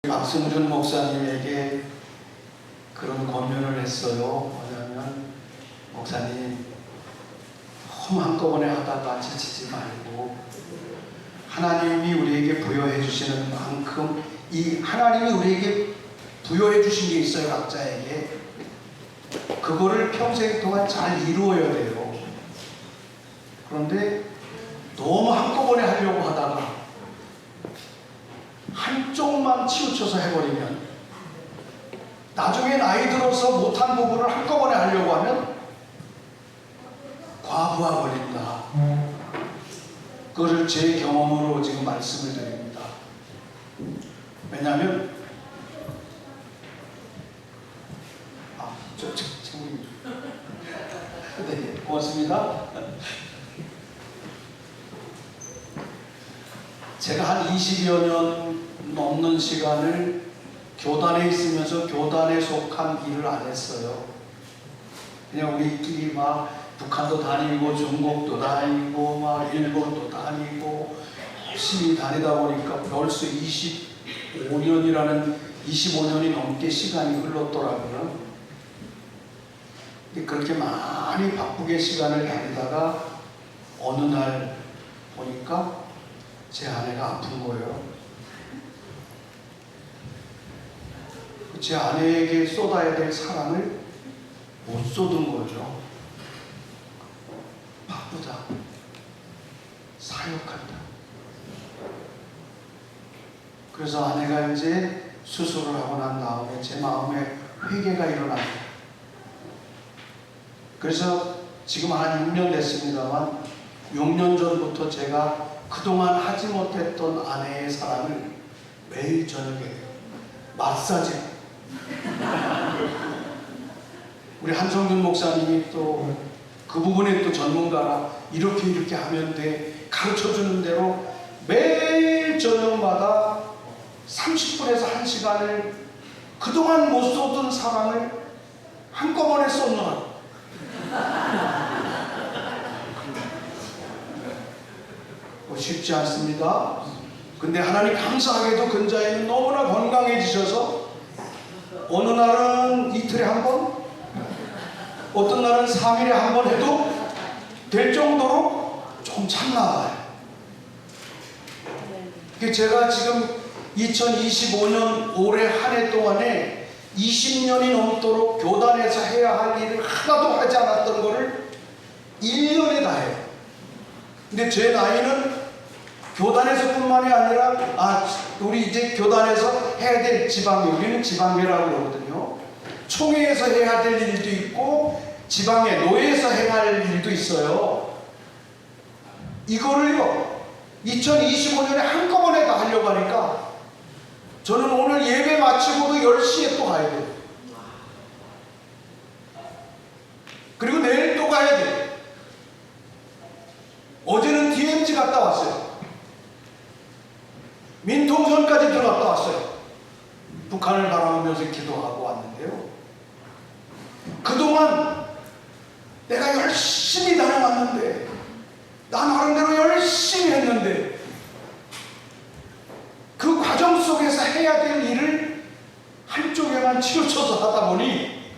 박승준 목사님에게 그런 권면을 했어요. 뭐냐면, 목사님, 너무 한꺼번에 하다가 지치지 말고 하나님이 우리에게 부여해 주시는 만큼, 이 하나님이 우리에게 부여해 주신 게 있어요. 각자에게. 그거를 평생 동안 잘 이루어야 돼요. 그런데 너무 한꺼번에 하려고 하다가 한쪽만 치우쳐서 해버리면, 나중에 나이 들어서 못한 부분을 한꺼번에 하려고 하면 과부하 걸린다. 그거를 제 경험으로 지금 말씀을 드립니다. 왜냐하면 친구님 네, 고맙습니다. 제가 한 20여 년 넘는 시간을 교단에 있으면서 교단에 속한 일을 안 했어요. 그냥 우리끼리 막 북한도 다니고 중국도 다니고 막 일본도 다니고 열심히 다니다 보니까 벌써 25년이 넘게 시간이 흘렀더라고요. 그렇게 많이 바쁘게 시간을 다니다가 어느 날 보니까 제 아내가 아픈 거예요. 제 아내에게 쏟아야 될 사랑을 못 쏟은 거죠. 바쁘다, 사역한다. 그래서 아내가 이제 수술을 하고 난 다음에 제 마음에 회개가 일어납니다. 그래서 지금 한 6년 됐습니다만 6년 전부터 제가 그동안 하지 못했던 아내의 사랑을 매일 저녁에 마사지, 우리 한성준 목사님이 또 그 부분에 또 전문가라, 이렇게 하면 돼 가르쳐주는 대로 매일 저녁마다 30분에서 1시간을 그동안 못 쏟은 사랑을 한꺼번에 쏟느라. 쉽지 않습니다. 근데 하나님 감사하게도 근자에는 너무나 건강해지셔서 어느 날은 이틀에 한 번, 어떤 날은 3일에 한 번 해도 될 정도로 좀 참나봐요. 제가 지금 2025년 올해 한 해 동안에 20년이 넘도록 교단에서 해야 할 일을 하나도 하지 않았던 거를 1년에 다 해요. 근데 제 나이는 교단에서뿐만이 아니라 우리 이제 교단에서 해야 될 지방회, 우리는 지방회라고 그러거든요. 총회에서 해야 될 일도 있고 지방회, 노예에서 해야 할 일도 있어요. 이거를요 2025년에 한꺼번에 다 하려고 하니까 저는 오늘 예배 마치고도 10시에 또 가야 돼요. 그리고 내일 또 가야 돼요. 어제는 DMZ 갔다 왔어요. 민통선까지 들어갔다 왔어요. 북한을 바라보면서 기도하고 왔는데요. 그동안 내가 열심히 다녀왔는데, 나 나름대로 열심히 했는데, 그 과정 속에서 해야 될 일을 한쪽에만 치우쳐서 하다 보니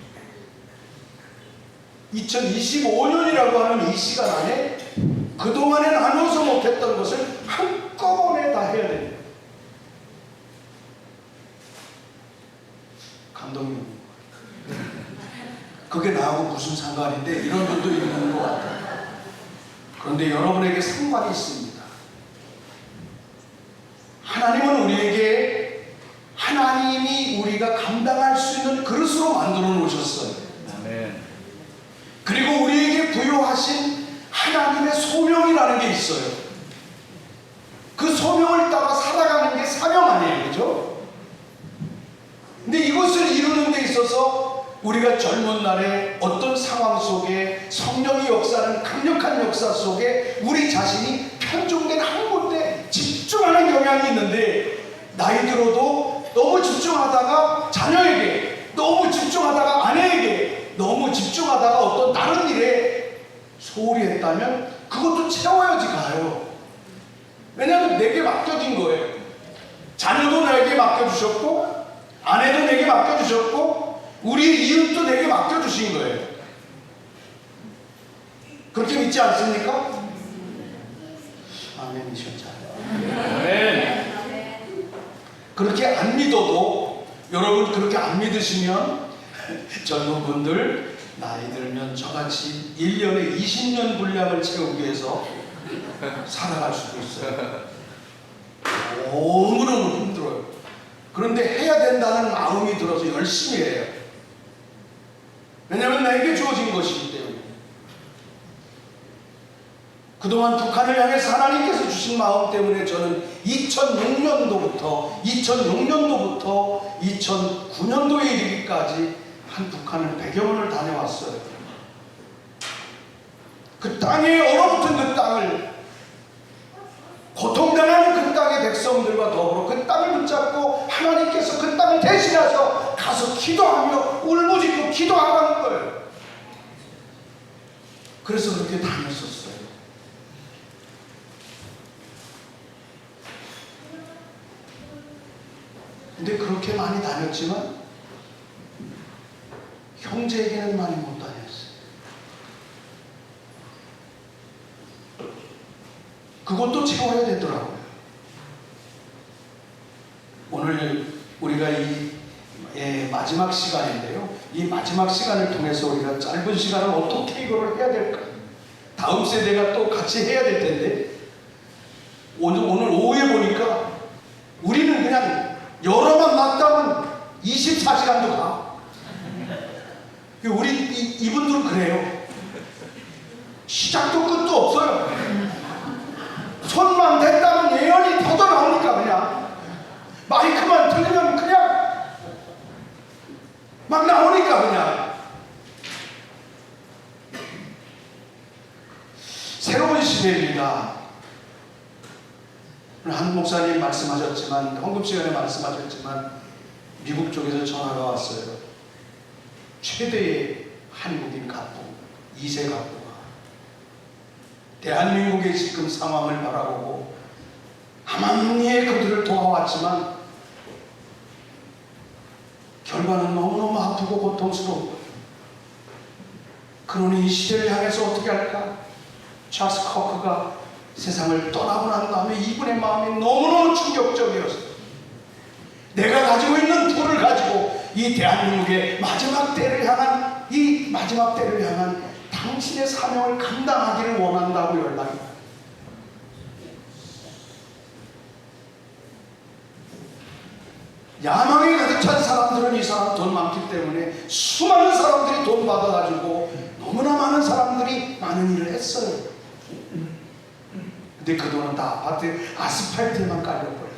2025년이라고 하는 이 시간 안에 그동안에 나눠서 못했던 것을 한꺼번에 다 해야 됩니다. 감독님, 그게 나하고 무슨 상관인데, 이런 분도 있는 것 같아요. 그런데 여러분에게 상관이 있습니다. 하나님은 우리에게 하나님이 우리가 감당할 수 있는 그릇으로 만들어 놓으셨어요. 아멘. 그리고 우리에게 부여하신 하나님의 소명이라는 게 있어요. 그 소명을 따라 살아가는 게 사명 아니에요, 그죠? 근데 이것을 이루는 데 있어서 우리가 젊은 날에 어떤 상황 속에 성령의 역사는 강력한 역사 속에 우리 자신이 편중된 한 군데 집중하는 경향이 있는데, 나이 들어도 너무 집중하다가 자녀에게, 너무 집중하다가 아내에게, 너무 집중하다가 어떤 다른 일에 소홀히 했다면 그것도 채워야지 가요. 왜냐하면 내게 맡겨진 거예요. 자녀도 나에게 내게 맡겨주셨고, 아내도 내게 맡겨주셨고, 우리 이웃도 내게 맡겨주신 거예요. 그렇게 믿지 않습니까? 아멘이셨잖아요. 아멘. 그렇게 안 믿어도, 여러분 그렇게 안 믿으시면 젊은 분들 나이 들면 저같이 1년에 20년 분량을 채우기 위해서 살아갈 수도 있어요. 너무너무 힘들어요. 그런데 해야 된다는 마음이 들어서 열심히 해요. 왜냐하면 나에게 주어진 것이기 때문에. 그동안 북한을 향해서 하나님께서 주신 마음 때문에 저는 2006년도부터 2009년도에 이르기까지 한 북한을 100여 번을 다녀왔어요. 그 땅에 얼어붙은 그 땅을, 고통당하는 그 땅의 백성들과 더불어 그 땅을 붙잡고 하나님께서 그 땅을 대신해서 가서 기도하며 울부짖고 기도하는 거예요. 그래서 그렇게 다녔었어요. 근데 그렇게 많이 다녔지만 형제에게는 많이 못 다녔어요. 그것도 채워야 되더라고요. 오늘 우리가 이 마지막 시간인데요. 이 마지막 시간을 통해서 우리가 짧은 시간을 어떻게 이거를 해야 될까? 다음 세대가 또 같이 해야 될 텐데, 오늘 오후에 보니까 우리는 그냥 열어만 놨다면 24시간도 가. 우리 이분들은 그래요. 시작도 끝도 없어요. 손만 댔다면 예언이 터져 나오니까 그냥 마이크만 들리면 그냥 막 나오니까 그냥. 새로운 시대입니다. 오늘 한 목사님 말씀하셨지만, 헌금 시간에 말씀하셨지만, 미국 쪽에서 전화가 왔어요. 최대의 한국인 가부, 2세 가부가 대한민국의 지금 상황을 바라보고 하나님의 그들을 도와왔지만 결과는 너무너무 아프고 고통스러워. 그러니 이 시대를 향해서 어떻게 할까? 찰스 커크가 세상을 떠나고 난 다음에 이분의 마음이 너무너무 충격적이었어요. 내가 가지고 있는 불을 가지고 이 대한민국의 마지막 때를 향한, 이 마지막 때를 향한 당신의 사명을 감당하기를 원한다고 연락이. 야망에 가득 찬 사람들은 이 사람 돈 많기 때문에 수많은 사람들이 돈 받아가지고 너무나 많은 사람들이 많은 일을 했어요. 근데 그 돈은 다 아파트 아스팔트에만 깔려버렸어요.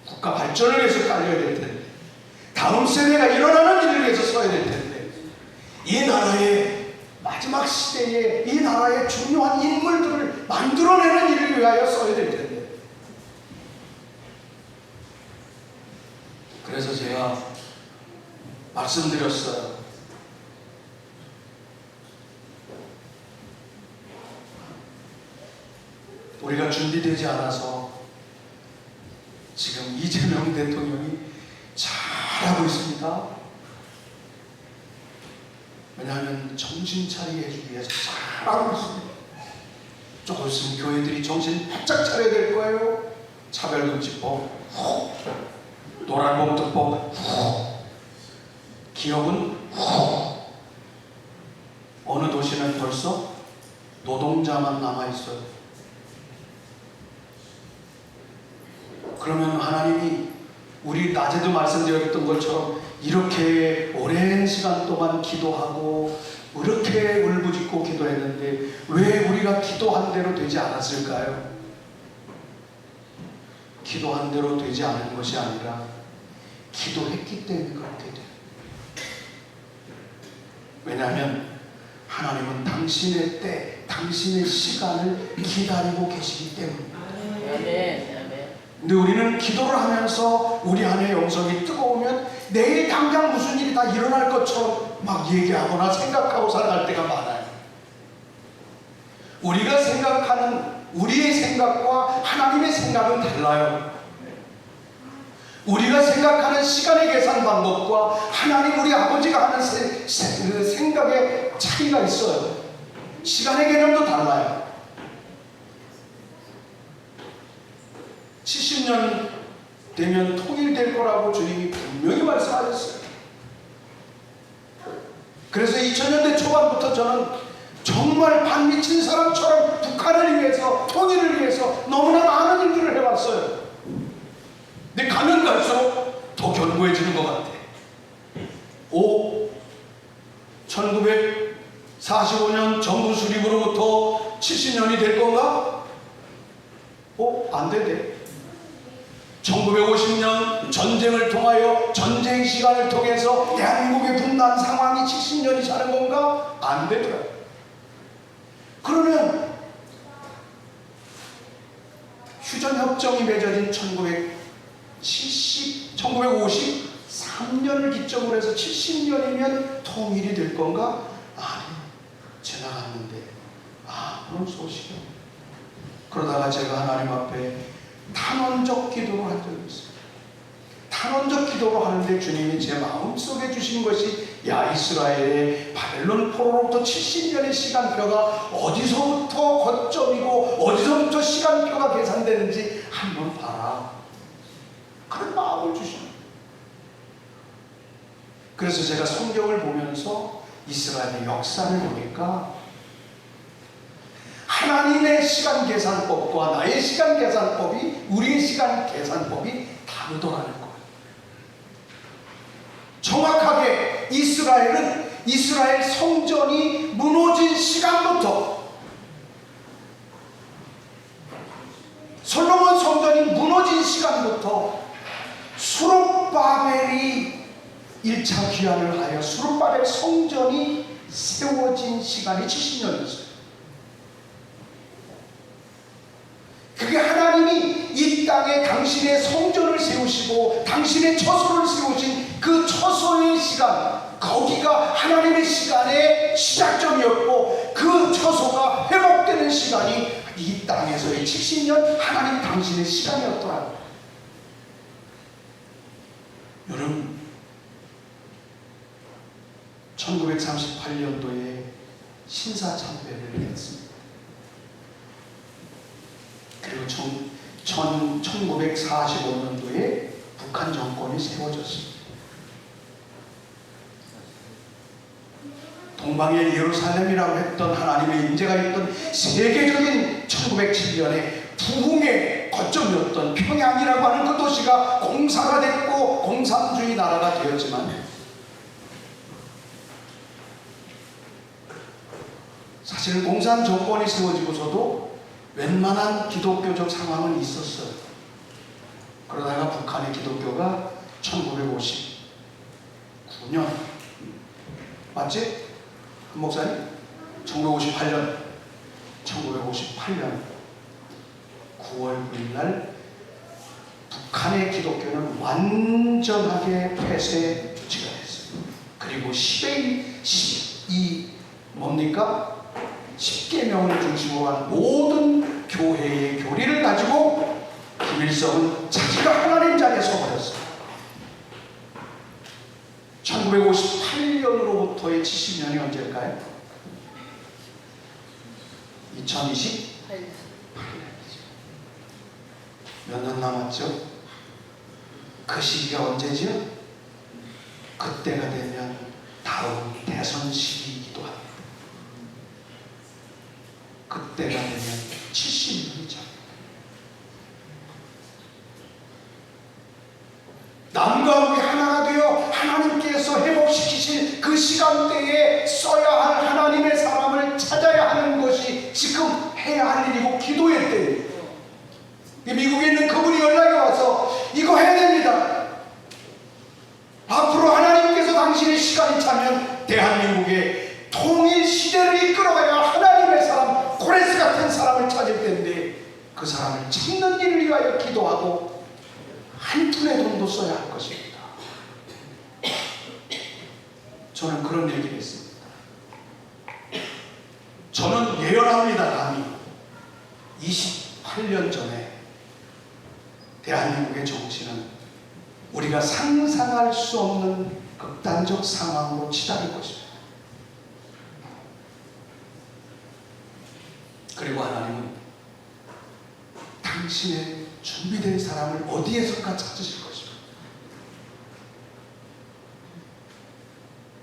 국가 발전을 위해서 깔려야 될 텐데, 다음 세대가 일어나는 일을 위해서 써야 될 텐데, 이 나라의 마지막 시대에 이 나라의 중요한 인물들을 만들어내는 일을 위하여 써야 될 텐데. 그래서 제가 말씀드렸어요. 우리가 준비되지 않아서 지금 이재명 대통령이 잘하고 있습니다. 왜냐하면 정신 차리게 해주기 위해서 잘하고 있습니다. 조금 있으면 교회들이 정신 바짝 차려야 될 거예요. 차별금지법, 노란봉투법, 기업은 어느 도시는 벌써 노동자만 남아있어요. 그러면 하나님이 우리 낮에도 말씀드렸던 것처럼 이렇게 오랜 시간 동안 기도하고 이렇게 울부짖고 기도했는데 왜 우리가 기도한 대로 되지 않았을까요? 기도한 대로 되지 않은 것이 아니라 기도했기 때문에 그렇게 돼요. 왜냐하면 하나님은 당신의 때, 당신의 시간을 기다리고 계시기 때문입니다. 근데 우리는 기도를 하면서 우리 안에 영성이 뜨거우면 내일 당장 무슨 일이 다 일어날 것처럼 막 얘기하거나 생각하고 살아갈 때가 많아요. 우리가 생각하는 우리의 생각과 하나님의 생각은 달라요. 우리가 생각하는 시간의 계산 방법과 하나님 우리 아버지가 하는 그 생각의 차이가 있어요. 시간의 개념도 달라요. 70년 되면 통일될 거라고 주님이 분명히 말씀하셨어요. 그래서 2000년대 초반부터 저는 정말 반미친 사람처럼 북한을 위해서, 통일을 위해서 너무나 많은 일들을 해왔어요. 근데 가면 갈수록 더 견고해지는 것 같아. 1945년 정부 수립으로부터 70년이 될 건가? 안 된대. 1950년 전쟁을 통하여 전쟁 시간을 통해서 대한민국의 분단 상황이 70년이 사는 건가? 안 되더라고요. 그러면 휴전협정이 맺어진 1953년을 기점으로 해서 70년이면 통일이 될 건가? 아니, 지나갔는데 그런 소식이요. 그러다가 제가 하나님 앞에 탄원적 기도를 한 적이 있어요. 탄원적 기도를 하는데 주님이 제 마음속에 주신 것이, 야 이스라엘의 바벨론 포로로부터 70년의 시간표가 어디서부터 거점이고 어디서부터 시간표가 계산되는지 한번 봐라. 그런 마음을 주시는. 그래서 제가 성경을 보면서 이스라엘의 역사를 보니까 하나님의 시간 계산법과 나의 시간 계산법이, 우리의 시간 계산법이 다르더라는 거예요. 정확하게 이스라엘은 이스라엘 성전이 무너진 시간부터, 솔로몬 성전이 무너진 시간부터 수룹바벨이 1차 귀환을 하여 수룹바벨 성전이 세워진 시간이 70년이었어요. 그게 하나님이 이 땅에 당신의 성전을 세우시고 당신의 처소를 세우신 그 처소의 시간, 거기가 하나님의 시간의 시작점이었고, 그 처소가 회복되는 시간이 이 땅에서의 70년 하나님 당신의 시간이었더라고요. 여러분, 1938년도에 신사참배를 했습니다. 그리고 1945년도에 북한 정권이 세워졌습니다. 동방의 예루살렘이라고 했던 하나님의 임재가 있던 세계적인 1907년에 부흥의 거점이었던 평양이라고 하는 그 도시가 공사가 됐고 공산주의 나라가 되었지만, 사실은 공산 정권이 세워지고서도 웬만한 기독교적 상황은 있었어요. 그러다가 북한의 기독교가 1959년, 맞지? 한 목사님? 1958년 9월 9일 날 북한의 기독교는 완전하게 폐쇄 조치가 됐어요. 그리고 10계명을 중심으로 한 모든 교회의 교리를 가지고 김일성은 자기가 하나님 자리에 서버렸어요. 1958년으로부터의 70년이 언제일까요? 2028년이죠. 몇 년 남았죠? 그 시기가 언제죠? 그때가 되면 다음 대선 시기이기도 합니다. 그때가 되면 70년이죠. 남과 북이 하나가 되어 하나님께서 회복시키신 그 시간대에 써야 할 하나님의 사람을 찾아야 하는 것이 지금 해야 할 일이고 기도의 때예요. 미국에 있는 그분이 연락이 와서 이거 해야 됩니다. 앞으로 하나님께서 당신의 시간이 차면 대한민국의 통일 시대를 이끌어가야 하나님의 사람, 고레스 같은 사람을 찾을 텐데, 그 사람을 찾는 일을 위하여 기도하고 한 푼의 돈도 써야 할 것입니다. 저는 그런 얘기를 했습니다. 저는 예언합니다. 감히 28년 전에 대한민국의 정치는 우리가 상상할 수 없는 극단적 상황으로 치달을 것입니다. 그리고 하나님은 당신의 준비된 사람을 어디에서까 찾으실 것입니다.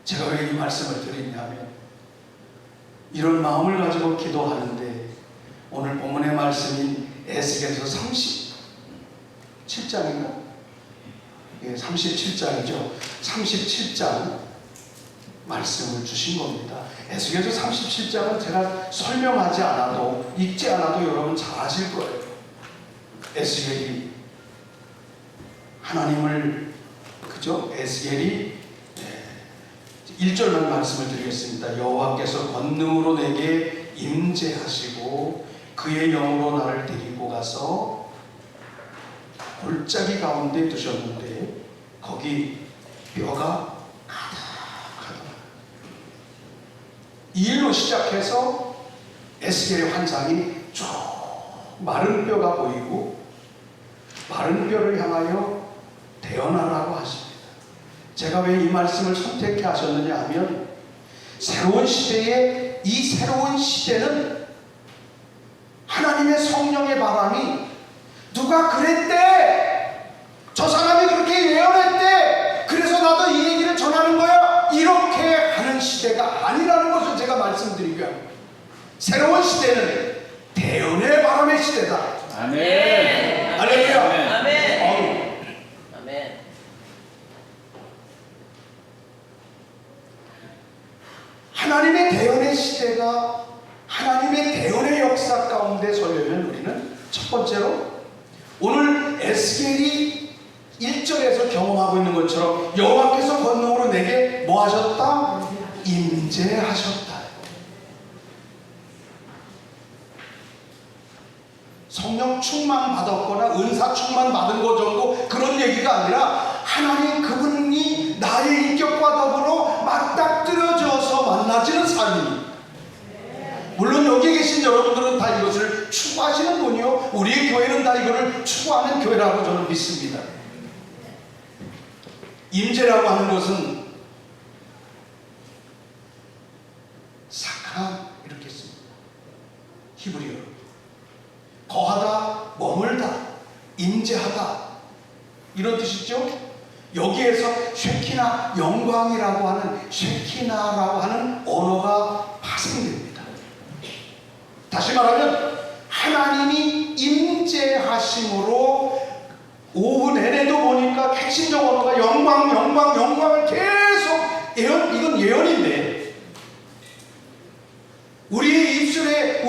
제가 왜 이 말씀을 드리냐면 이런 마음을 가지고 기도하는데 오늘 본문의 말씀인 에스겔서 37장인가? 예, 37장이죠. 37장 말씀을 주신 겁니다. 에스겔서 37장은 제가 설명하지 않아도 읽지 않아도 여러분 잘 아실 거예요. 에스겔이 하나님을 그죠? 에스겔이 1절만 말씀을 드리겠습니다. 여호와께서 권능으로 내게 임재하시고 그의 영으로 나를 데리고 가서 골짜기 가운데 두셨는데 거기 뼈가 가득하다. 이 일로 시작해서 에스겔의 환상이 쭉 마른 뼈가 보이고 마른 뼈를 향하여 태어나라고 하십니다. 제가 왜 이 말씀을 선택해 하셨느냐 하면 새로운 시대에 이 새로운 시대는 하나님의 성령의 바람이 누가 그랬대, 저 사람이 그렇게 예언했대, 그래서 나도 이 얘기를 전하는 거야, 이렇게 하는 시대가 아니라는 것을 제가 말씀드리고요. 새로운 시대는 대언의 바람의 시대다. 아멘. 할렐루야. 아멘. 아멘. 하나님의 대언의 시대가 하나님의 대언의 역사 가운데 서려면 우리는 첫 번째로 오늘 에스겔이 1절에서 경험하고 있는 것처럼 여호와께서 권능으로 내게 뭐 하셨다? 임재하셨다. 성령 충만 받았거나 은사 충만 받은 것 정도 그런 얘기가 아니라 하나님 그분이 나의 인격과 더불어 맞닥뜨려져서 만나지는 삶입니다. 물론 여기 계신 여러분들은 다 이것을 추구하시는 분이요, 우리의 교회는 다 이것을 추구하는 교회라고 저는 믿습니다. 임재라고 하는 것은 사카 이렇게 씁니다. 히브리어로 거하다, 머물다, 임재하다 이런 뜻이죠. 여기에서 쉐키나 영광이라고 하는 쉐키나라고 하는 언어가 파생됩니다. 다시 말하면 하나님이 임재하심으로 오후 내내도 보니까 핵심적 언어가 영광을 계속 이건 예언인데 우리의 입술에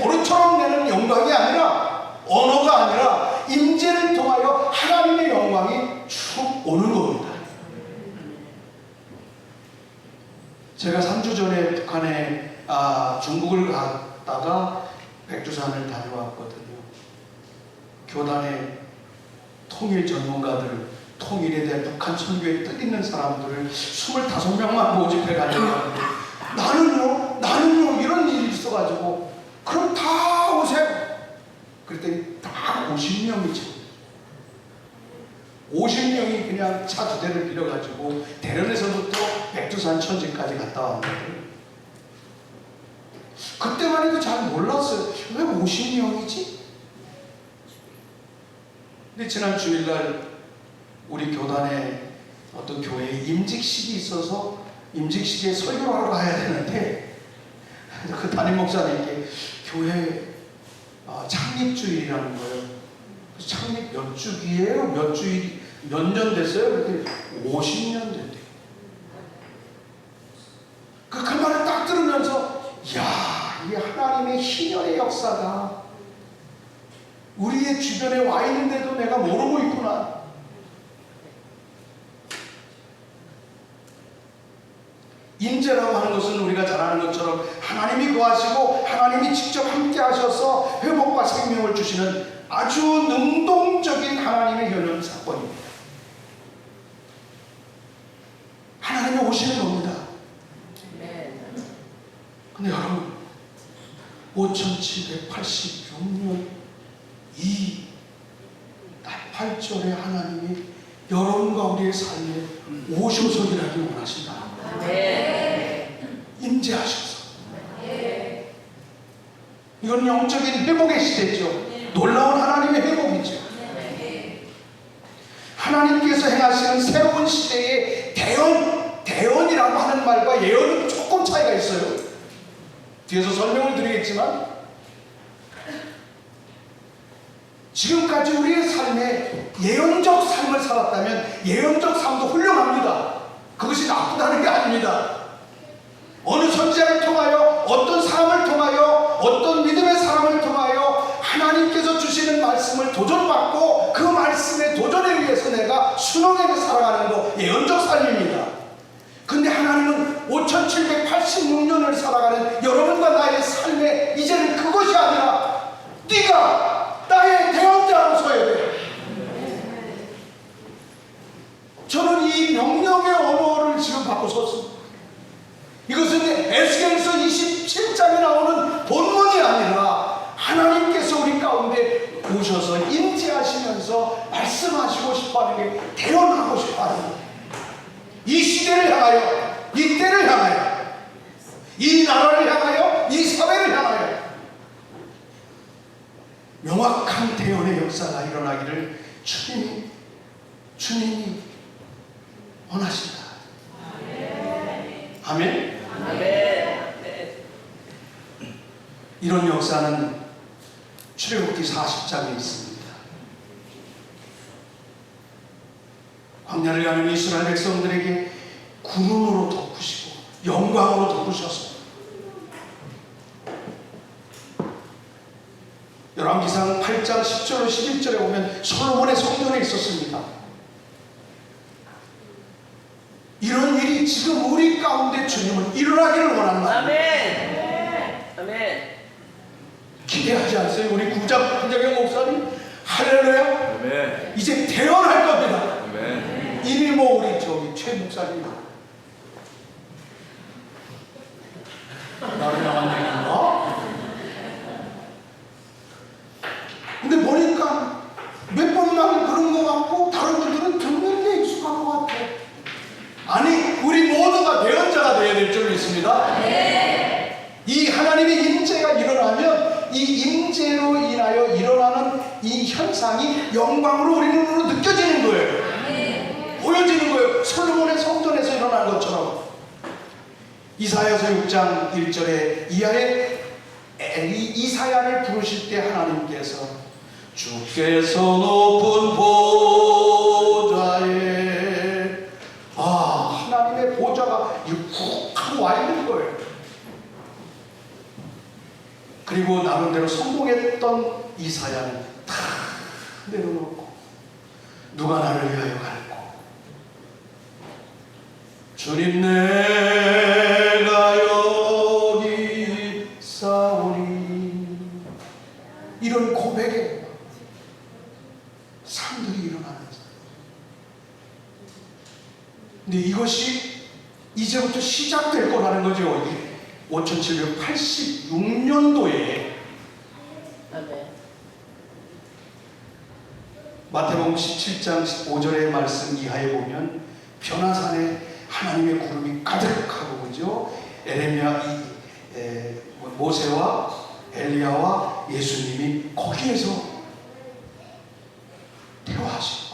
보르처럼 내는 영광이 아니라 언어가 아니라 임재를 통하여 하나님의 영광이 쭉 오는 겁니다. 제가 3주 전에 북한에 중국을 갔다가 백두산을 다녀왔거든요. 교단의 통일 전문가들, 통일에 대한 북한 선교에 뜻있는 사람들을 25명만 모집해 가려고 하는데 나는요 이런 일이 있어가지고 그럼 다 오세요. 그랬더니 다 50명이죠. 50명이 그냥 차 2대를 빌려가지고 대련에서부터 백두산 천지까지 갔다 왔는데 그때만 해도 잘 몰랐어요. 왜 50명이지? 근데 지난 주일날 우리 교단에 어떤 교회에 임직식이 있어서 임직식에 설교를 하러 가야 되는데 그 담임 목사님께 교회 창립주일이라는 거예요. 창립 몇 주기예요? 몇 주일, 몇 년 됐어요? 그랬더니 50년 됐대요. 그 말을 딱 들으면서 이야, 이게 하나님의 희년의 역사가 우리의 주변에 와 있는데도 내가 모르고 있구나. 임재라고 하는 것은 우리가 잘 아는 것처럼 하나님이 구하시고 하나님이 직접 함께 하셔서 회복과 생명을 주시는 아주 능동적인 하나님의 현현 사건입니다. 하나님이 오시는 겁니다. 근데 여러분 5786년 이 나팔절에 하나님이 여러분과 우리의 삶에 오셔서 일하기 원하신다. 임재하셔서. 이건 영적인 회복의 시대죠. 놀라운 하나님의 회복이죠. 하나님께서 행하시는 새로운 시대의 대언이라고 하는 말과 예언은 조금 차이가 있어요. 뒤에서 설명을 드리겠지만, 지금까지 우리의 삶에 예언적 삶을 살았다면 예언적 삶도 훌륭합니다. 그것이 나쁘다는 게 아닙니다. 어느 선지자를 통하여, 어떤 사람을 통하여, 어떤 믿음의 사람을 통하여 하나님께서 주시는 말씀을 도전받고 그 말씀의 도전에 의해서 내가 순응하게 살아가는 거 예언적 삶입니다. 근데 하나님은 5786년을 살아가는 여러분과 나의 삶에 이제는 그것이 아니라 네가 나의 대언자로 서야 돼. 저는 이 명령의 언어를 지금 받고 섰습니다. 이것은 에스겔서 27장에 나오는 본문이 아니라 하나님께서 우리 가운데 오셔서 임재하시면서 말씀하시고 싶어하는 게 대언하고 싶어하는 거예요. 이 시대를 향하여, 이 때를 향하여, 이 나라를 향하여, 이 사회를 향하여 명확한 대언의 역사가 일어나기를 주님이 원하신다. 아멘. 이런 역사는 출애굽기 40장에 있습니다. 광야를 가는 이스라엘 백성들에게 구름으로 덮으시고 영광으로 덮으셔서 열왕기상 8장 10절로 11절에 보면 솔로몬의 성전에 있었습니다. 이런 일이 지금 우리 가운데 주님은 일어나기를 원한다. 아멘. 기대하지 않으세요? 우리 구자경 목사님 할렐루야. 아멘. 이제 대언할 겁니다. 아멘. 이미 뭐 우리 저기 최 목사님 나를 향한 얘기인가? 근데 보니까 몇 번만 그런 것 같고 다른 분들은 듣는 게 익숙한 것 같아. 아니 우리 모두가 대언자가 되어야 될 줄 믿습니다. 이 하나님의 임재가 일어나면 이 임재로 인하여 일어나는 이 현상이 영광으로 우리 눈으로 느껴지는 거예요. 보여지는 거예요. 솔로몬의 성전에서 일어난 것처럼. 이사야서 6장 1절에 이사야를 부르실 때 하나님께서 주께서 높은 보좌에 하나님의 보좌가 훅 하고 와 있는 거예요. 그리고 나름대로 성공했던 이사야는 다 내려놓고 누가 나를 위하여 갈고 주님 내가 여기 있사오니 이런 고백에 사람들이 일어나는 거예요. 근데 이것이 이제부터 시작될 거라는 거죠. 5786년도에 마태복음 17장 15절의 말씀 이하에 보면 변화산에 하나님의 구름이 가득하고 그죠? 모세와 엘리야와 예수님이 거기에서 대화하시고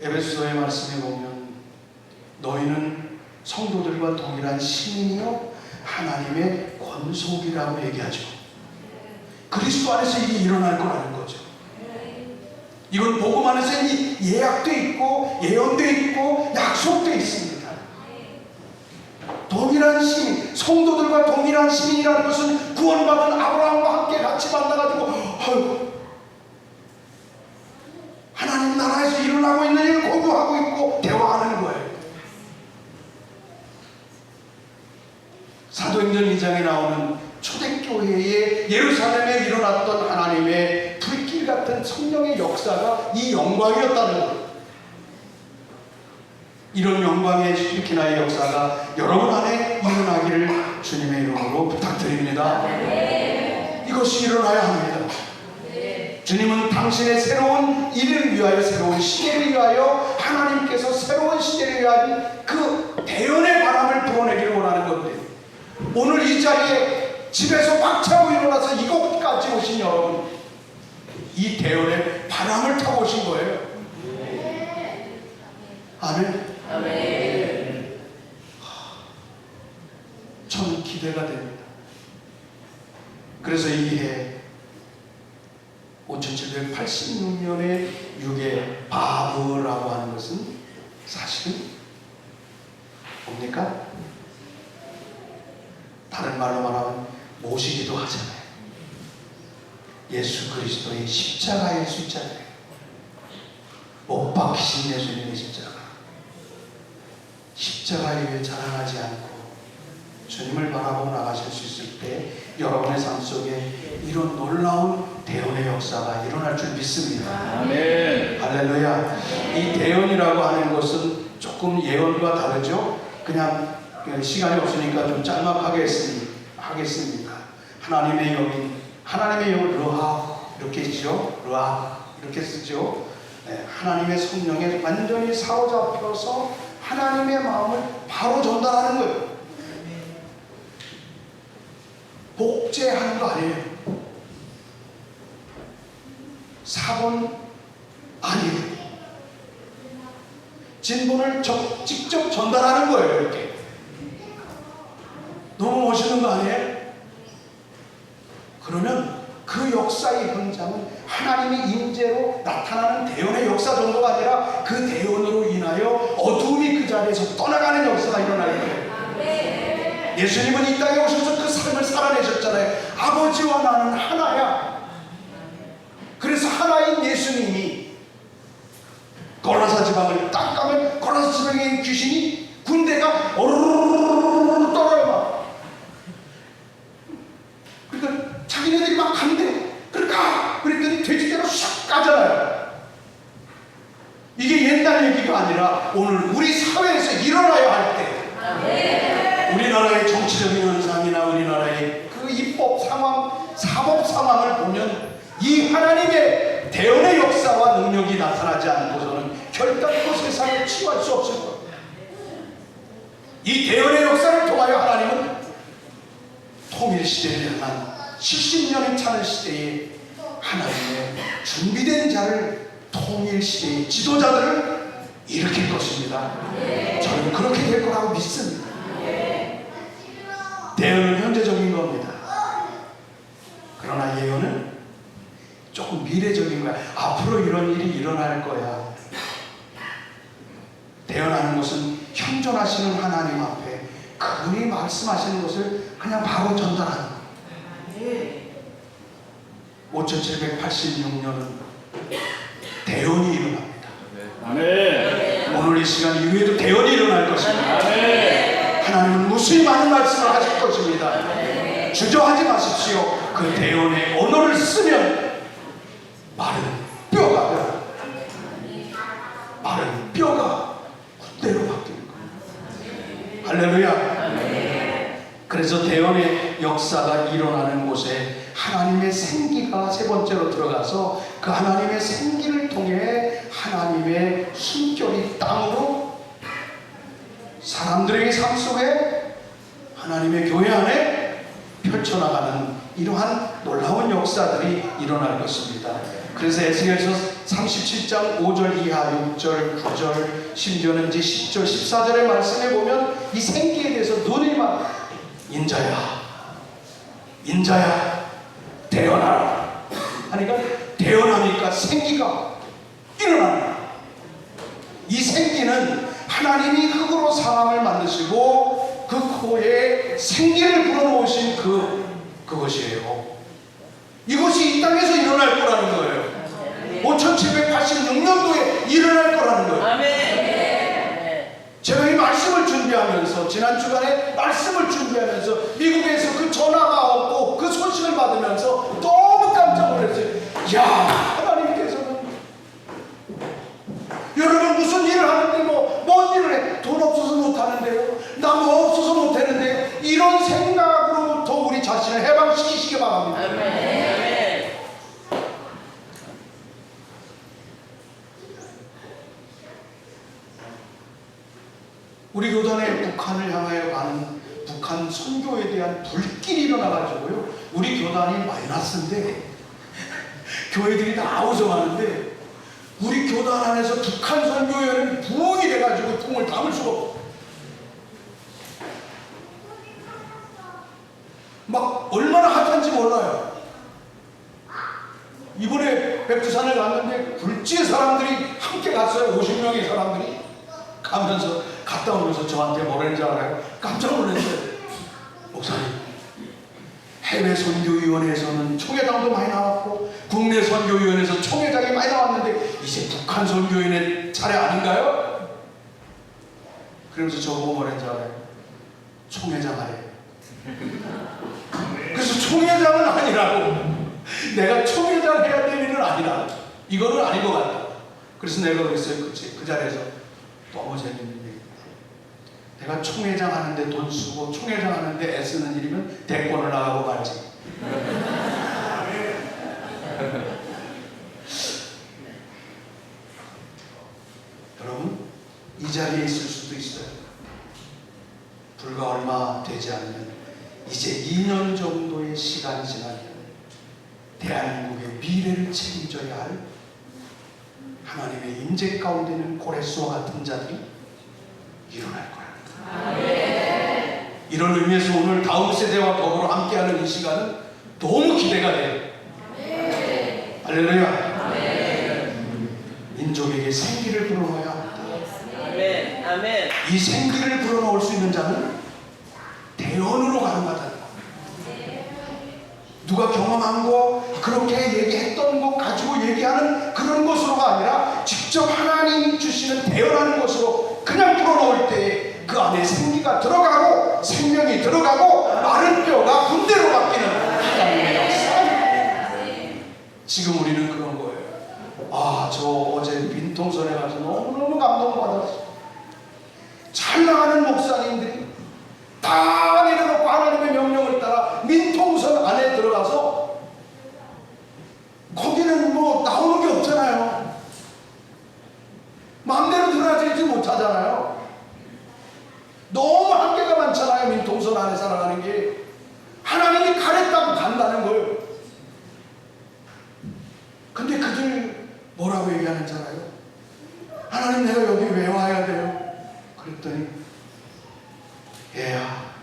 에베소서의 말씀에 보면 너희는 성도들과 동일한 시민이요 하나님의 권속이라고 얘기하죠. 그리스도 안에서 이게 일어날 거라는 거죠. 이건 복음 안에서 이미 예약돼 있고 예언돼 있고 약속돼 있습니다. 동일한 시민, 성도들과 동일한 시민이라는 것은 구원받은 아브라함과 함께 같이 만나가지고 하나님 나라에서 일어나고 있는 일을 공유하고 있고 대화하는 거예요. 사도행전 2장에 나오는 초대교회에 예루살렘에 일어났던 하나님의 불길 같은 성령의 역사가 이 영광이었다는 것. 이런 영광의 슈키나의 역사가 여러분 안에 일어나기를 주님의 이름으로 부탁드립니다. 이것이 일어나야 합니다. 당신의 새로운 일을 위하여, 새로운 시대를 위하여 하나님께서 새로운 시대를 위한 그 대언의 바람을 불어내기를 원하는 건데, 오늘 이 자리에 집에서 박차고 일어나서 이곳까지 오신 여러분, 이 대언의 바람을 타고 오신 거예요. 아멘. 아멘. 저는 기대가 됩니다. 그래서 이해 5786년의 6의 바브라고 하는 것은 사실은 뭡니까? 다른 말로 말하면 모시기도 하잖아요. 예수 그리스도의 십자가의 숫자예요. 못 박히신 예수님의 십자가. 십자가 위에 자랑하지 않고 주님을 바라보고 나가실 수 있을 때 여러분의 삶 속에 이런 놀라운 대언의 역사가 일어날 줄 믿습니다. 아멘. 할렐루야. 이 대언이라고 하는 것은 조금 예언과 다르죠. 그냥 시간이 없으니까 좀 짤막하게 하겠습니다. 하나님의 영인, 하나님의 영을 르하 이렇게 쓰죠. 르하 이렇게 쓰죠. 네, 하나님의 성령에 완전히 사로잡혀서 하나님의 마음을 바로 전달하는 거예요. 복제하는 거 아니에요. 사본 아니에요. 진본을 직접 전달하는 거예요. 이렇게. 너무 멋있는 거 아니에요? 그러면 그 역사의 현장은 하나님의 임재로 나타나는 대언의 역사 정도가 아니라 그 대언으로 인하여 어두움이 그 자리에서 떠나가는 역사가 일어날 거예요. 예수님은 이 땅에 오셔서 그 삶을 살아내셨잖아요. 아버지와 나는 하나야. 그래서 하나인 예수님이 고라사 지방을 딱 가면 고라사 지방에 있는 귀신이 군대가 오르르르르르 떨어요. 그러니까 자기네들이 막 간대. 그러니까 그랬더니 돼지대로 샥 가잖아요. 이게 옛날 얘기가 아니라 오늘 우리 사회에서 일어나야 할 때, 우리나라의 정치적인 현상이나 우리나라의 그 입법 상황, 사법 상황을 보면 이 하나님의 대언의 역사와 능력이 나타나지 않고서는 결단코 세상을 치유할 수 없을 겁니다. 이 대언의 역사를 통하여 하나님은 통일시대를 향한 70년이 차는 시대에 하나님의 준비된 자를, 통일시대의 지도자들을 일으킬 것입니다. 저는 그렇게 될 거라고 믿습니다. 대언은 현재적인 겁니다. 그러나 예언은 조금 미래적인 거야. 앞으로 이런 일이 일어날 거야. 대언하는 것은 현존하시는 하나님 앞에 그분이 말씀하시는 것을 그냥 바로 전달하는 거예요. 5786년은 대언이 일어납니다. 아멘. 오늘 이 시간 이후에도 대언이 일어날 것입니다. 아멘. 하나님은 무수히 많은 말씀을 하실 것입니다. 주저하지 마십시오. 그 대언의 언어를 쓰면 마른 뼈가 군대로 바뀌는 거예요. 할렐루야. 그래서 대언의 역사가 일어나는 곳에 하나님의 생기가 세 번째로 들어가서 그 하나님의 생기를 통해 하나님의 숨결이 땅으로 사람들에게 삶 속에 하나님의 교회 안에 펼쳐나가는 이러한 놀라운 역사들이 일어날 것입니다. 그래서 에스겔서 37장 5절 이하 6절 9절 심지어는 이제 10절 14절의 말씀에 보면 이 생기에 대해서 눈이 막 인자야 대언하라 하니까 대언하니까 생기가 일어납니다. 이 생기는 하나님이 흙으로 사람을 만드시고 그 코에 생기를 불어넣으신 그것이에요. 이것이 이 땅에서 일어날 거라는 거예요. 5786년도에 일어날 거라는 거예요. 아멘. 제가 이 말씀을 준비하면서 지난 주간에 말씀을 준비하면서 미국에서 그 전화가 왔고 그 소식을 받으면서 너무 깜짝 놀랐어요. 야, 하나님께서는 여러분 무슨 일을 하는데 뭔 일을 해? 돈 없어서 못 하는데요. 나 뭐 없어서 못 하는데요. 이런 생각으로부터 우리 자신을 해방시키시기 바랍니다. 아멘. 북한을 향하여 가는 북한 선교에 대한 불길이 일어나가지고요, 우리 교단이 마이너스인데 교회들이 다 아우성하는데 우리 교단 안에서 북한 선교회는 부흥이 돼가지고 통을 담을 수가 없어. 막 얼마나 핫한지 몰라요. 이번에 백두산을 갔는데 굴지의 사람들이 함께 갔어요. 50명의 사람들이 가면서 갔다 오면서 저한테 뭐라는지 알아요? 깜짝 놀랐어요. 목사님, 해외 선교위원회에서는 총회장도 많이 나왔고 국내 선교위원회에서 총회장이 많이 나왔는데 이제 북한 선교위원회 차례 아닌가요? 그러면서 저보고 뭐라는지 알아요? 총회장 하래요. 그래서 총회장은 아니라고, 내가 총회장 해야 될 일은 아니라, 이거는 아닌 것 같다. 그래서 내가 그랬어요. 그 자리에서 너무 재밌는 얘기. 내가 총회장 하는데 돈 쓰고 총회장 하는데 애쓰는 일이면 대권을 나가고 말지. 여러분, 이 자리에 있을 수도 있어요. 불과 얼마 되지 않으면, 이제 2년 정도의 시간이 지나면 대한민국의 미래를 책임져야 할 하나님의 임재 가운데는 고레스와 같은 자들이 일어날 거야. 아멘. 이런 의미에서 오늘 다음 세대와 더불어 함께하는 이 시간은 너무 기대가 돼요. 아멘. 할렐루야. 아멘. 민족에게 생기를 불어넣어야 합니다. 아멘. 아멘. 이 생기를 불어넣을 수 있는 자는 대언으로 가능하다. 누가 경험한 거, 그렇게 얘기했던 거 가지고 얘기하는 그런 것으로가 아니라 직접 하나님이 주시는 대언하는 것으로 그냥 불어넣을 때 그 안에 생기가 들어가고 생명이 들어가고 마른 뼈가 군대로 바뀌는 하나님의 역사. 지금 우리는 그런 거예요. 아, 저 어제 민통선에 가서 너무너무 감동받았어. 잘 나가는 목사님들이 다 내려놓고 하나님의 명령을 따라 민통선 안에 들어가서, 거기는 뭐 나오는 게 없잖아요. 마음대로 들어가지 못하잖아요. 너무 한계가 많잖아요. 민통선 안에 살아가는 게. 하나님이 가랬다고 간다는 거예요. 근데 그들 뭐라고 얘기하는 줄 알아요? 하나님, 내가 여기 왜 와야 돼요? 그랬더니, 얘야,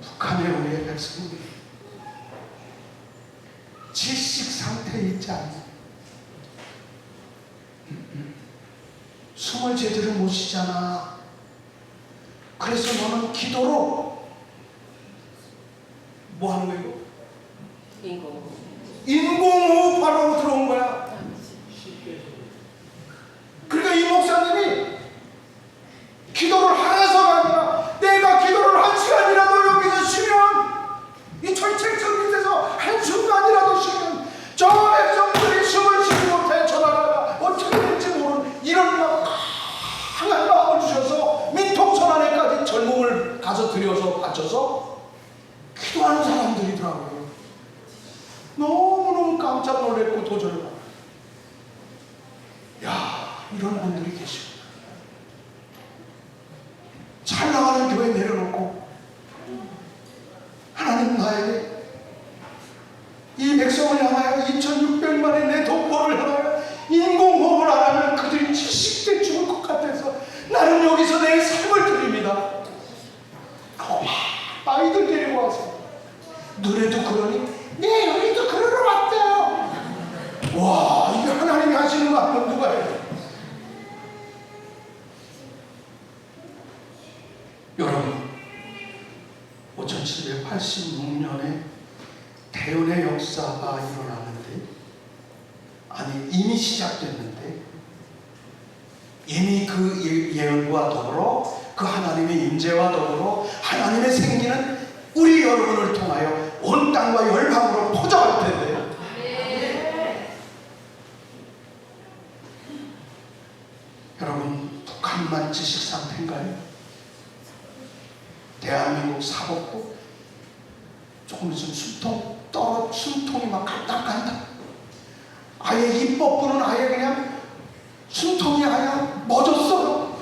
북한의 우리의 백성이 질식 상태에 있지 않니? 숨을 제대로 못 쉬잖아. 그래서 너는 기도로 뭐 하는 거예요? 인공호흡하러 들어온 거야. 그러니까 이 목사님이 기도를 하라서가 아니라, 내가 기도를 1시간이라도 여기서 쉬면, 이 철책선 밑에서 한순간이라도 쉬면 저 백성들이 숨을 쉬지 못해 전화가 어떻게 될지 모르는 이런 강한 마음을 주셔서 민통선 안에까지 젊음을 가서 들여서 바쳐서 기도하는 사람들이더라고요. 너무너무 깜짝 놀랐고 도전을. 야, 이런 분들이 계시고, 잘 나가는 교회 내려놓고 하나님, 나에게 이 백성을 향하여 2600만의 내 동포를 향하여 인공호흡을 안 하면 그들이 70대 죽을 것 같아서 나는 여기서 내 삶을 드립니다. 아이들 데리고 와서 너네도 그러니? 네, 여기도 그러러 왔대요. 와, 이게 하나님이 하시는 거 아니면 누가 해요? 여러분, 5786년에 대운의 역사가 일어나는데, 아니 이미 시작됐는데, 이미 그 예언과 더불어 그 하나님의 임재와 더불어 하나님의 생기는 우리 여러분을 통하여 온 땅과 열방으로 퍼져갈 텐데, 여러분, 북한만 지식 상태인가요? 대한민국 사법부 조금 있으면 숨통이 막 간당간당. 아예 입법부는 아예 그냥 숨통이 아예 멎었어요.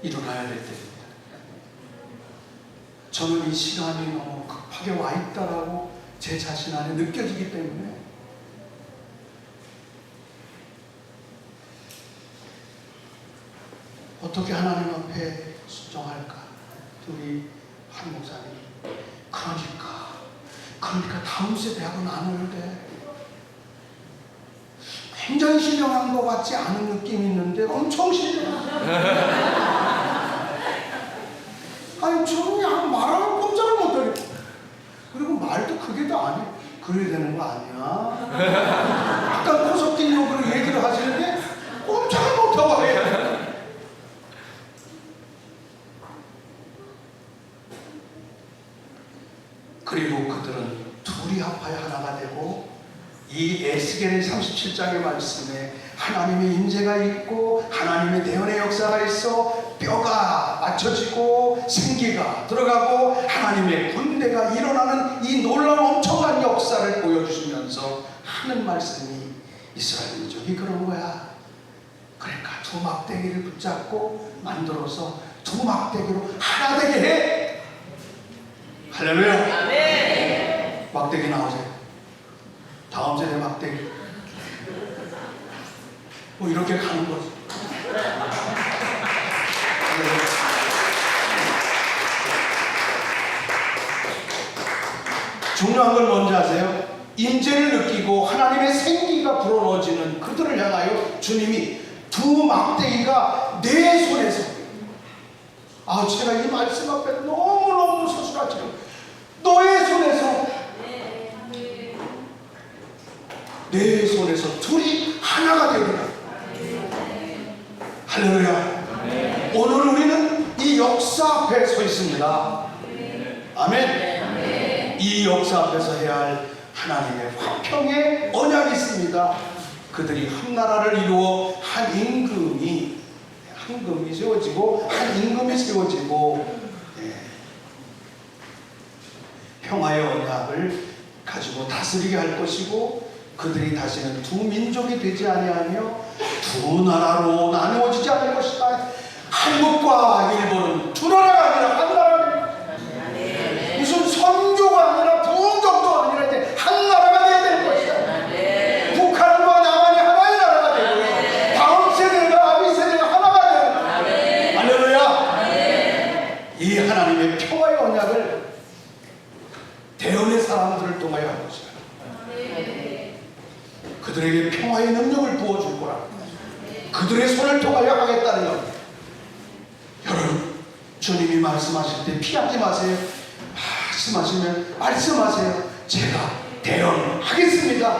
일어나야 될 때입니다. 저는 이 시간이 너무 급하게 와 있다라고 제 자신 안에 느껴지기 때문에 어떻게 하나님 앞에 순종할까? 우리 한 목사님, 그러니까 다음 세대하고 나눌 때 굉장히 신령한 것 같지 않은 느낌이 있는데 엄청 신령하죠. 아니 저는 그냥 말하면 꼼짝을 못하겠고, 그리고 말도 크게도 안 해. 그래야 되는 거 아니야? 약간 코 섞인 욕으로 얘기를 하시는데 꼼짝을 못하고 해. 그리고 그들은 둘이 합하여 하나가 되고, 이 에스겔 37장의 말씀에 하나님의 임재가 있고 하나님의 대언의 역사가 있어 뼈가 맞춰지고 생기가 들어가고 하나님의 군대가 일어나는 이 놀라운 엄청난 역사를 보여주시면서 하는 말씀이 이스라엘 민족이 그런 거야. 그러니까 두 막대기를 붙잡고 만들어서 두 막대기로 하나 되게 해. 할렐루야. 아멘. 막대기 나오세요. 다음 세대 막대기. 뭐 이렇게 가는 거지. 중요한 걸 뭔지 아세요? 임재를 느끼고 하나님의 생기가 불어넣어지는 그들을 향하여 주님이 두 막대기가 내 손에서, 제가 이 말씀 앞에 너무너무 서술하지만 너의 손에서, 내 손에서 둘이 하나가 되리라. 할렐루야. 오늘 우리는 이 역사 앞에 서 있습니다. 아멘. 이 역사 앞에서 해야 할 하나님의 화평의 언약이 있습니다. 그들이 한 나라를 이루어 한 임금이 세워지고 한 임금이 세워지고, 평화의 언약을 가지고 다스리게 할 것이고, 그들이 다시는 두 민족이 되지 아니하며 두 나라로 나누어지지 않을 것이다. 한국과 일본은 두 나라가 아니라 한 나라입니다. 무슨 선교가 아니라 부흥정도가 아니라 이제 한 나라가 되어야 될 것이다. 북한과 남한이 하나의 나라가 되고요, 다음 세대가 아비 세대가 하나가 되는, 할렐루야. 이 하나님의 평화의 언약을 대언의 사람들을 통하여 할 것이다. 그들에게 평화의 능력을 부어줄 거라. 그들의 손을 통하여 하겠다는 겁니다. 여러분, 주님이 말씀하실 때 피하지 마세요. 말씀하시면 말씀하세요. 제가 대언하겠습니다.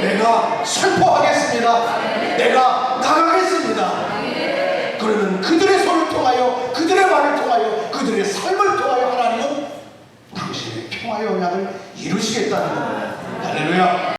내가 선포하겠습니다. 내가 나가겠습니다. 그러면 그들의 손을 통하여, 그들의 말을 통하여, 그들의 삶을 통하여 하나님은 당신의 평화의 언약을 이루시겠다는 겁니다. 할렐루야.